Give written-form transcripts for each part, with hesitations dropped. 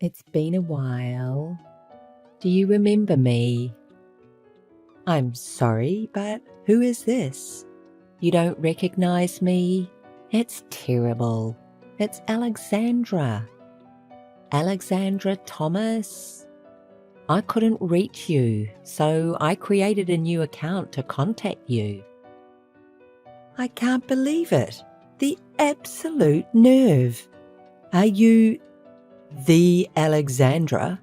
It's been a while. Do you remember me? I'm sorry, but who is this? You don't recognize me? It's terrible. It's Alexandra. Alexandra Thomas. I couldn't reach you, so I created a new account to contact you. I can't believe it. The absolute nerve. Are you the Alexandra?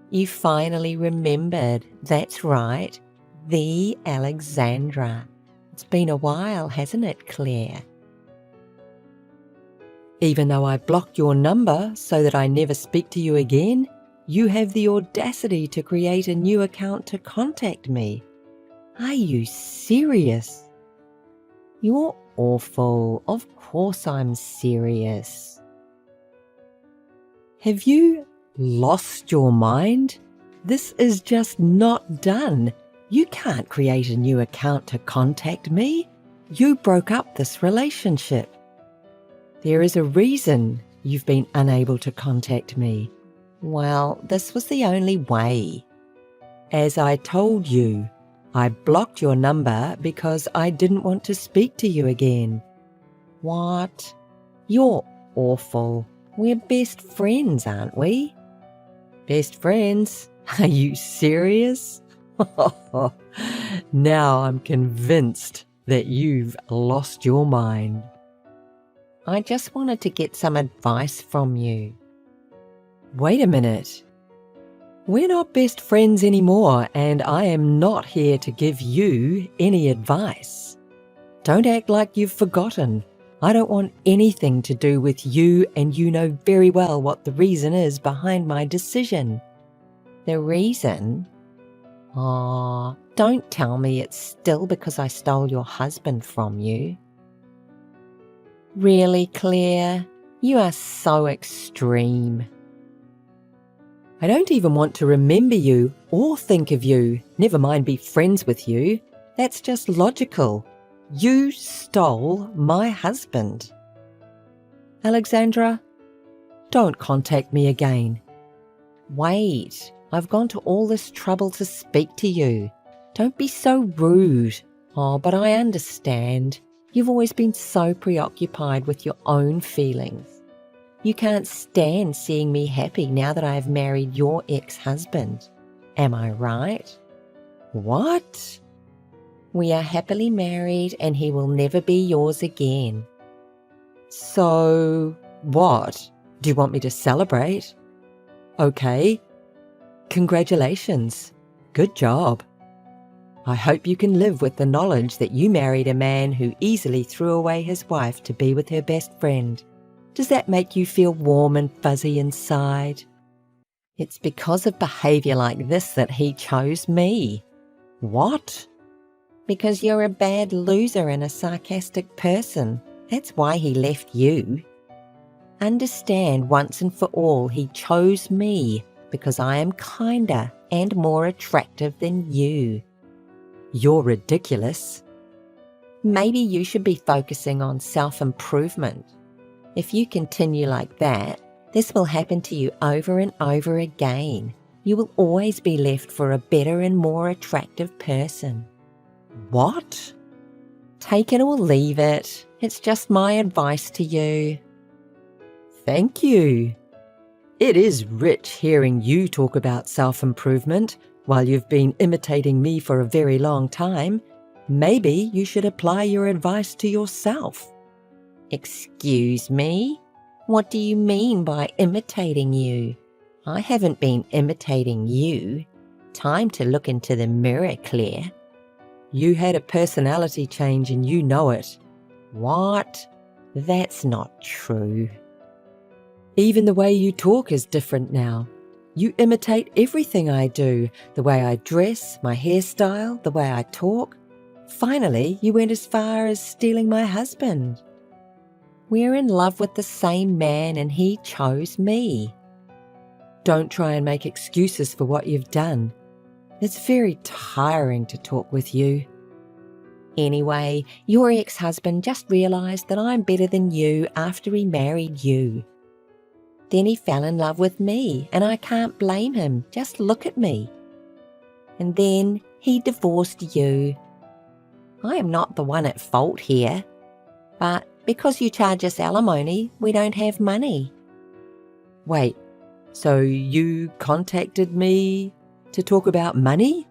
You finally remembered. That's right. The Alexandra. It's been a while, hasn't it, Claire? Even though I blocked your number so that I never speak to you again, you have the audacity to create a new account to contact me. Are you serious? You're awful. Of course I'm serious. Have you lost your mind? This is just not done. You can't create a new account to contact me. You broke up this relationship. There is a reason you've been unable to contact me. Well, this was the only way. As I told you, I blocked your number because I didn't want to speak to you again. What? You're awful. We're best friends, aren't we? Best friends? Are you serious? Now I'm convinced that you've lost your mind. I just wanted to get some advice from you. Wait a minute. We're not best friends anymore, and I am not here to give you any advice. Don't act like you've forgotten. I don't want anything to do with you, and you know very well what the reason is behind my decision. The reason? Oh, don't tell me it's still because I stole your husband from you. Really, Claire? You are so extreme. I don't even want to remember you or think of you, never mind be friends with you. That's just logical. You stole my husband. Alexandra, don't contact me again. Wait, I've gone to all this trouble to speak to you. Don't be so rude. Oh, but I understand. You've always been so preoccupied with your own feelings. You can't stand seeing me happy now that I have married your ex-husband. Am I right? What? We are happily married and he will never be yours again. So, what? Do you want me to celebrate? Okay. Congratulations. Good job. I hope you can live with the knowledge that you married a man who easily threw away his wife to be with her best friend. Does that make you feel warm and fuzzy inside? It's because of behaviour like this that he chose me. What? Because you're a bad loser and a sarcastic person. That's why he left you. Understand once and for all he chose me because I am kinder and more attractive than you. You're ridiculous. Maybe you should be focusing on self-improvement. If you continue like that, this will happen to you over and over again. You will always be left for a better and more attractive person. What? Take it or leave it. It's just my advice to you. Thank you. It is rich hearing you talk about self-improvement while you've been imitating me for a very long time. Maybe you should apply your advice to yourself. Excuse me? What do you mean by imitating you? I haven't been imitating you. Time to look into the mirror, Claire. You had a personality change and you know it. What? That's not true. Even the way you talk is different now. You imitate everything I do, the way I dress, my hairstyle, the way I talk. Finally, you went as far as stealing my husband. We're in love with the same man and he chose me. Don't try and make excuses for what you've done. It's very tiring to talk with you. Anyway, your ex-husband just realised that I'm better than you after he married you. Then he fell in love with me, and I can't blame him. Just look at me. And then he divorced you. I am not the one at fault here, but because you charge us alimony, we don't have money. Wait, so you contacted me to talk about money?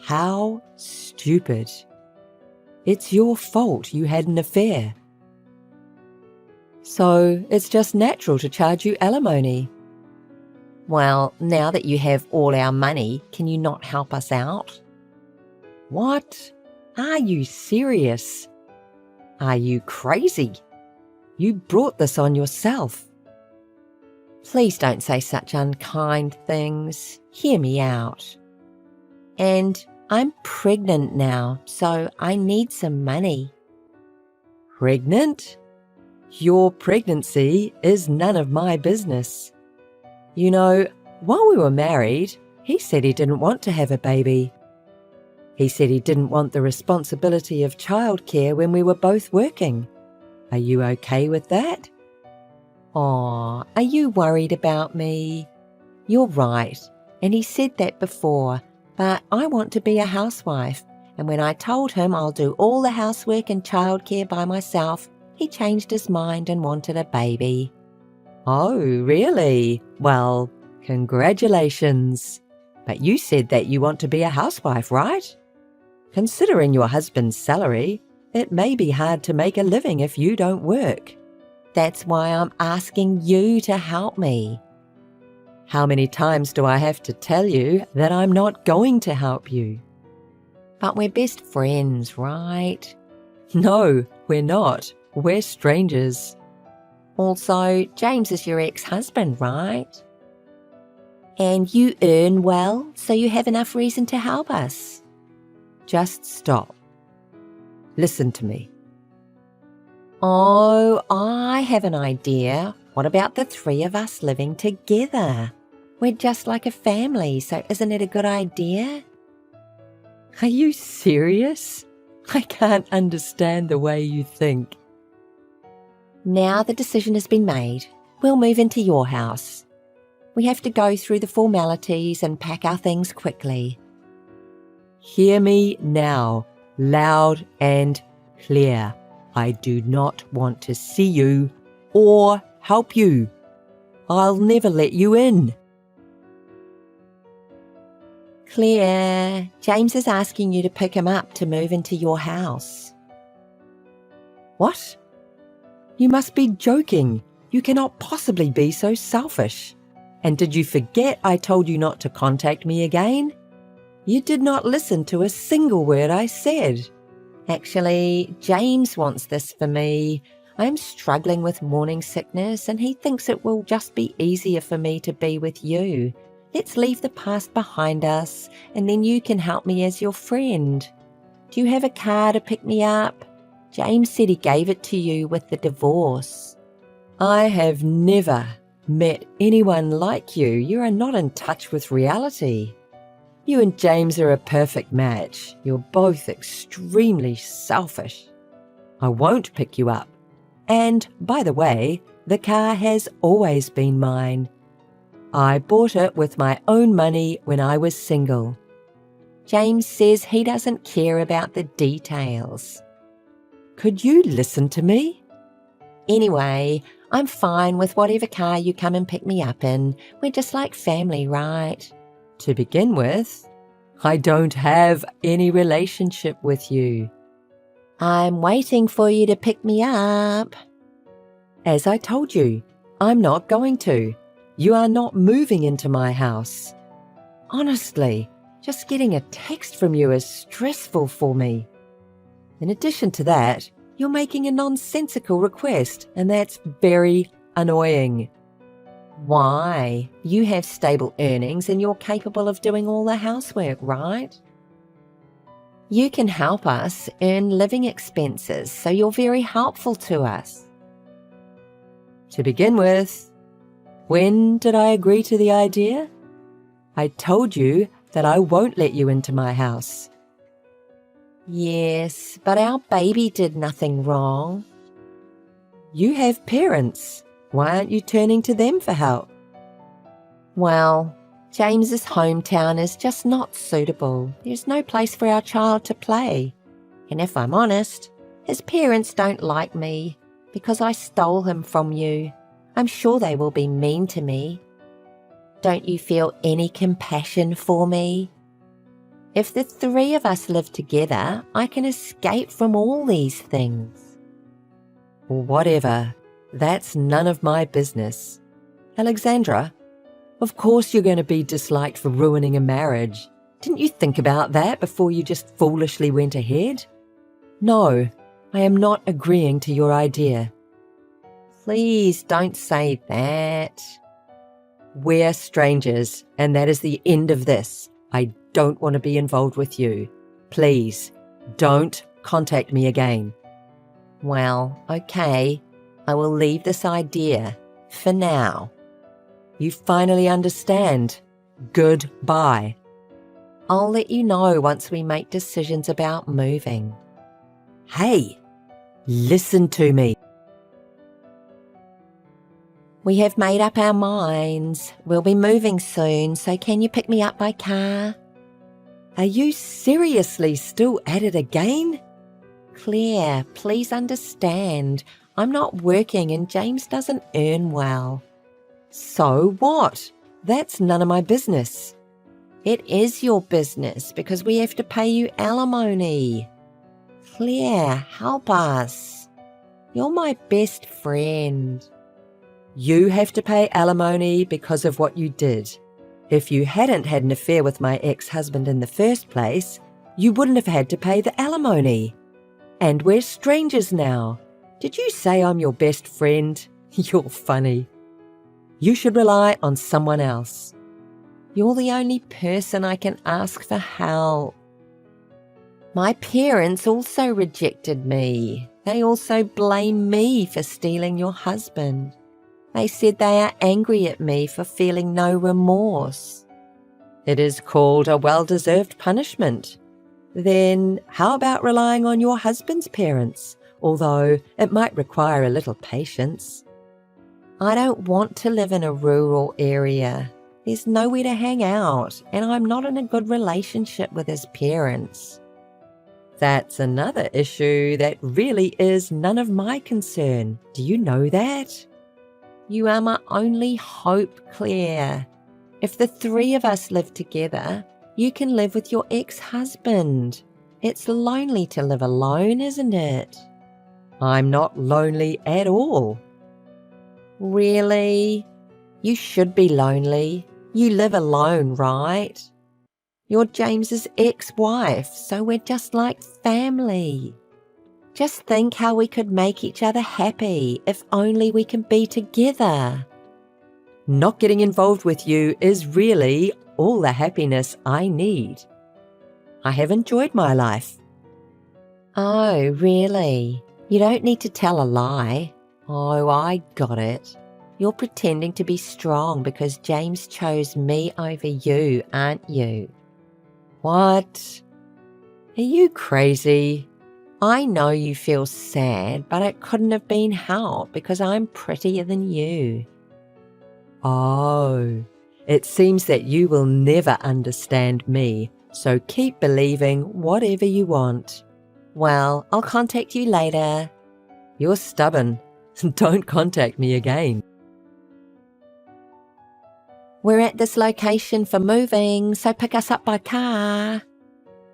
How stupid. It's your fault you had an affair. So it's just natural to charge you alimony. Well, now that you have all our money, can you not help us out? What? Are you serious? Are you crazy? You brought this on yourself. Please don't say such unkind things. Hear me out. And I'm pregnant now, so I need some money. Pregnant? Your pregnancy is none of my business. You know, while we were married, he said he didn't want to have a baby. He said he didn't want the responsibility of childcare when we were both working. Are you okay with that? Aw, are you worried about me? You're right, and he said that before, but I want to be a housewife, and when I told him I'll do all the housework and childcare by myself, he changed his mind and wanted a baby. Oh, really? Well, congratulations. But you said that you want to be a housewife, right? Considering your husband's salary, it may be hard to make a living if you don't work. That's why I'm asking you to help me. How many times do I have to tell you that I'm not going to help you? But we're best friends, right? No, we're not. We're strangers. Also, James is your ex-husband, right? And you earn well, so you have enough reason to help us. Just stop. Listen to me. Oh, I have an idea. What about the three of us living together? We're just like a family, so isn't it a good idea? Are you serious? I can't understand the way you think. Now the decision has been made. We'll move into your house. We have to go through the formalities and pack our things quickly. Hear me now, loud and clear. I do not want to see you or help you. I'll never let you in. Claire, James is asking you to pick him up to move into your house. What? You must be joking. You cannot possibly be so selfish. And did you forget I told you not to contact me again? You did not listen to a single word I said. Actually, James wants this for me. I'm struggling with morning sickness and he thinks it will just be easier for me to be with you. Let's leave the past behind us and then you can help me as your friend. Do you have a car to pick me up? James said he gave it to you with the divorce. I have never met anyone like you. You are not in touch with reality. You and James are a perfect match. You're both extremely selfish. I won't pick you up. And, by the way, the car has always been mine. I bought it with my own money when I was single. James says he doesn't care about the details. Could you listen to me? Anyway, I'm fine with whatever car you come and pick me up in. We're just like family, right? To begin with, I don't have any relationship with you. I'm waiting for you to pick me up. As I told you, I'm not going to. You are not moving into my house. Honestly, just getting a text from you is stressful for me. In addition to that, you're making a nonsensical request, and that's very annoying. Why? You have stable earnings and you're capable of doing all the housework, right? You can help us earn living expenses, so you're very helpful to us. To begin with, when did I agree to the idea? I told you that I won't let you into my house. Yes, but our baby did nothing wrong. You have parents. Why aren't you turning to them for help? Well, James's hometown is just not suitable. There's no place for our child to play. And if I'm honest, his parents don't like me because I stole him from you. I'm sure they will be mean to me. Don't you feel any compassion for me? If the three of us live together, I can escape from all these things. Whatever. That's none of my business. Alexandra, of course you're going to be disliked for ruining a marriage. Didn't you think about that before you just foolishly went ahead? No, I am not agreeing to your idea. Please don't say that. We're strangers, and that is the end of this. I don't want to be involved with you. Please, don't contact me again. Well, okay, I will leave this idea for now. You finally understand. Goodbye. I'll let you know once we make decisions about moving. Hey, listen to me. We have made up our minds. We'll be moving soon, so can you pick me up by car? Are you seriously still at it again? Claire, please understand. I'm not working and James doesn't earn well. So what? That's none of my business. It is your business because we have to pay you alimony. Claire, help us. You're my best friend. You have to pay alimony because of what you did. If you hadn't had an affair with my ex-husband in the first place, you wouldn't have had to pay the alimony. And we're strangers now. Did you say I'm your best friend? You're funny. You should rely on someone else. You're the only person I can ask for help. My parents also rejected me. They also blame me for stealing your husband. They said they are angry at me for feeling no remorse. It is called a well-deserved punishment. Then how about relying on your husband's parents, although it might require a little patience? I don't want to live in a rural area. There's nowhere to hang out, and I'm not in a good relationship with his parents. That's another issue that really is none of my concern. Do you know that? You are my only hope, Claire. If the three of us live together, you can live with your ex-husband. It's lonely to live alone, isn't it? I'm not lonely at all. Really? You should be lonely. You live alone, right? You're James's ex-wife, so we're just like family. Just think how we could make each other happy if only we can be together. Not getting involved with you is really all the happiness I need. I have enjoyed my life. Oh, really? You don't need to tell a lie. Oh, I got it. You're pretending to be strong because James chose me over you, aren't you? What? Are you crazy? I know you feel sad, but it couldn't have been helped because I'm prettier than you. Oh, it seems that you will never understand me, so keep believing whatever you want. Well, I'll contact you later. You're stubborn. Don't contact me again. We're at this location for moving, so pick us up by car.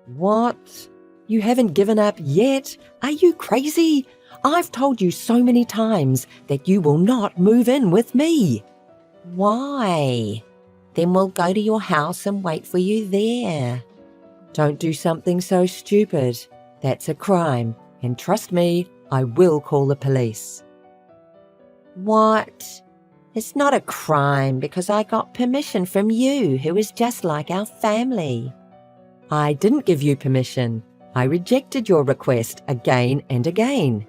What? You haven't given up yet? Are you crazy? I've told you so many times that you will not move in with me. Why? Then we'll go to your house and wait for you there. Don't do something so stupid. That's a crime, and trust me, I will call the police. What? It's not a crime because I got permission from you, who is just like our family. I didn't give you permission. I rejected your request again and again.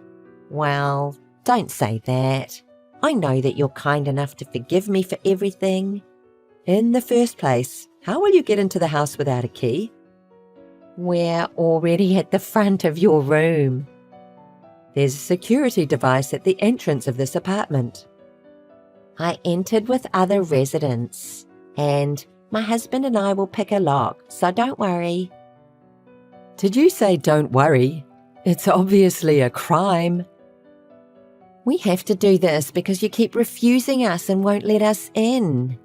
Well, don't say that. I know that you're kind enough to forgive me for everything. In the first place, how will you get into the house without a key? We're already at the front of your room. There's a security device at the entrance of this apartment. I entered with other residents, and my husband and I will pick a lock, so don't worry. Did you say don't worry? It's obviously a crime. We have to do this because you keep refusing us and won't let us in.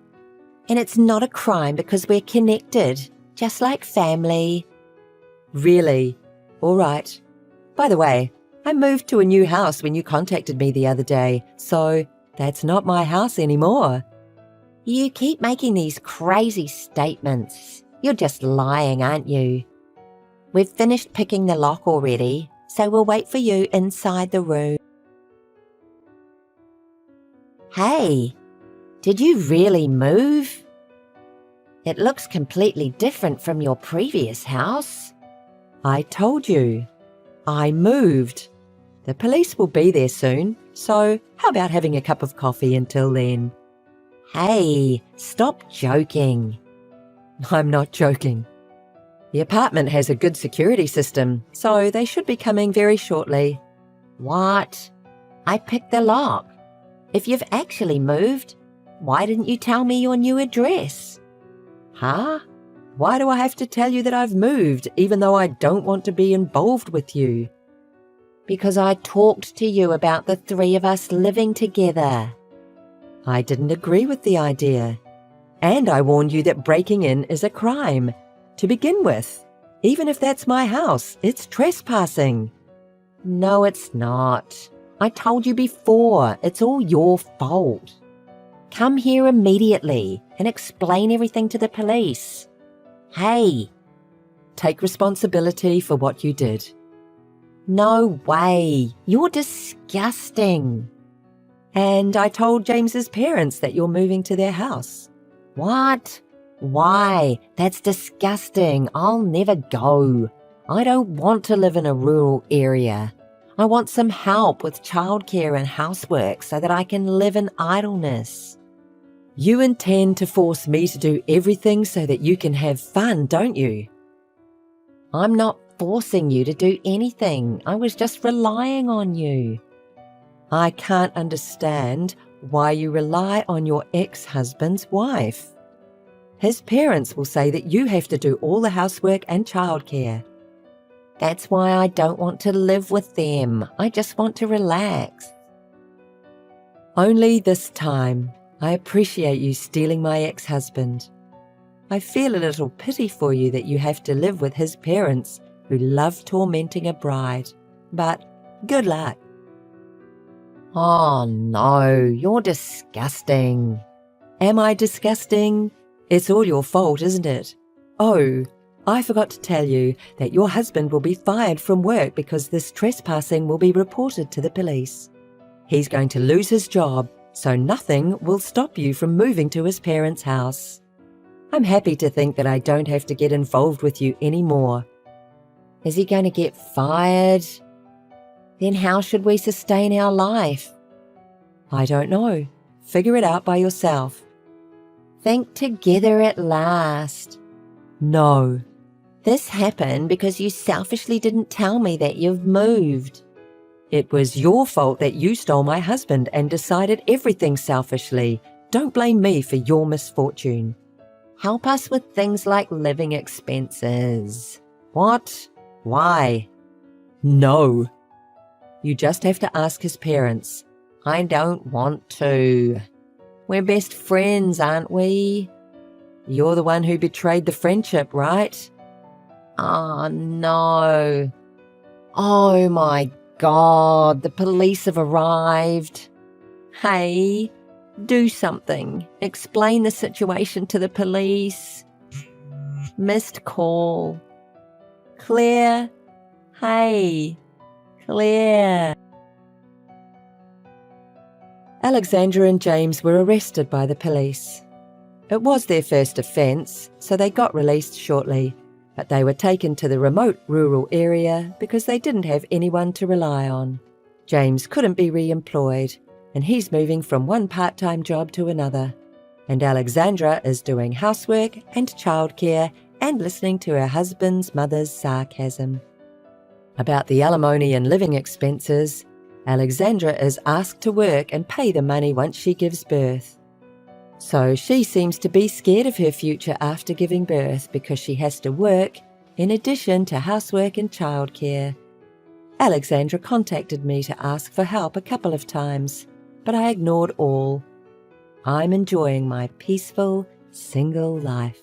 And it's not a crime because we're connected, just like family. Really? All right. By the way, I moved to a new house when you contacted me the other day, so that's not my house anymore. You keep making these crazy statements. You're just lying, aren't you? We've finished picking the lock already, so we'll wait for you inside the room. Hey, did you really move? It looks completely different from your previous house. I told you. I moved. The police will be there soon, so how about having a cup of coffee until then? Hey, stop joking. I'm not joking. The apartment has a good security system, so they should be coming very shortly. What? I picked the lock. If you've actually moved, why didn't you tell me your new address? Huh? Why do I have to tell you that I've moved, even though I don't want to be involved with you? Because I talked to you about the three of us living together. I didn't agree with the idea. And I warned you that breaking in is a crime. To begin with, even if that's my house, it's trespassing. No, it's not. I told you before, it's all your fault. Come here immediately and explain everything to the police. Hey. Take responsibility for what you did. No way. You're disgusting. And I told James's parents that you're moving to their house. What? Why? That's disgusting. I'll never go. I don't want to live in a rural area. I want some help with childcare and housework so that I can live in idleness. You intend to force me to do everything so that you can have fun, don't you? I'm not forcing you to do anything. I was just relying on you. I can't understand why you rely on your ex-husband's wife. His parents will say that you have to do all the housework and childcare. That's why I don't want to live with them. I just want to relax. Only this time, I appreciate you stealing my ex-husband. I feel a little pity for you that you have to live with his parents who love tormenting a bride. But good luck. Oh no, you're disgusting. Am I disgusting? It's all your fault, isn't it? Oh, I forgot to tell you that your husband will be fired from work because this trespassing will be reported to the police. He's going to lose his job, so nothing will stop you from moving to his parents' house. I'm happy to think that I don't have to get involved with you anymore. Is he going to get fired? Then how should we sustain our life? I don't know. Figure it out by yourself. Think together at last. No. This happened because you selfishly didn't tell me that you've moved. It was your fault that you stole my husband and decided everything selfishly. Don't blame me for your misfortune. Help us with things like living expenses. What? Why? No. You just have to ask his parents. I don't want to. We're best friends, aren't we? You're the one who betrayed the friendship, right? Oh, no. Oh, my God. The police have arrived. Hey, do something. Explain the situation to the police. Missed call. Claire? Hey, Claire. Alexandra and James were arrested by the police. It was their first offence, so they got released shortly, but they were taken to the remote rural area because they didn't have anyone to rely on. James couldn't be re-employed, and he's moving from one part-time job to another. And Alexandra is doing housework and childcare and listening to her husband's mother's sarcasm. About the alimony and living expenses, Alexandra is asked to work and pay the money once she gives birth. So she seems to be scared of her future after giving birth because she has to work in addition to housework and childcare. Alexandra contacted me to ask for help a couple of times, but I ignored all. I'm enjoying my peaceful, single life.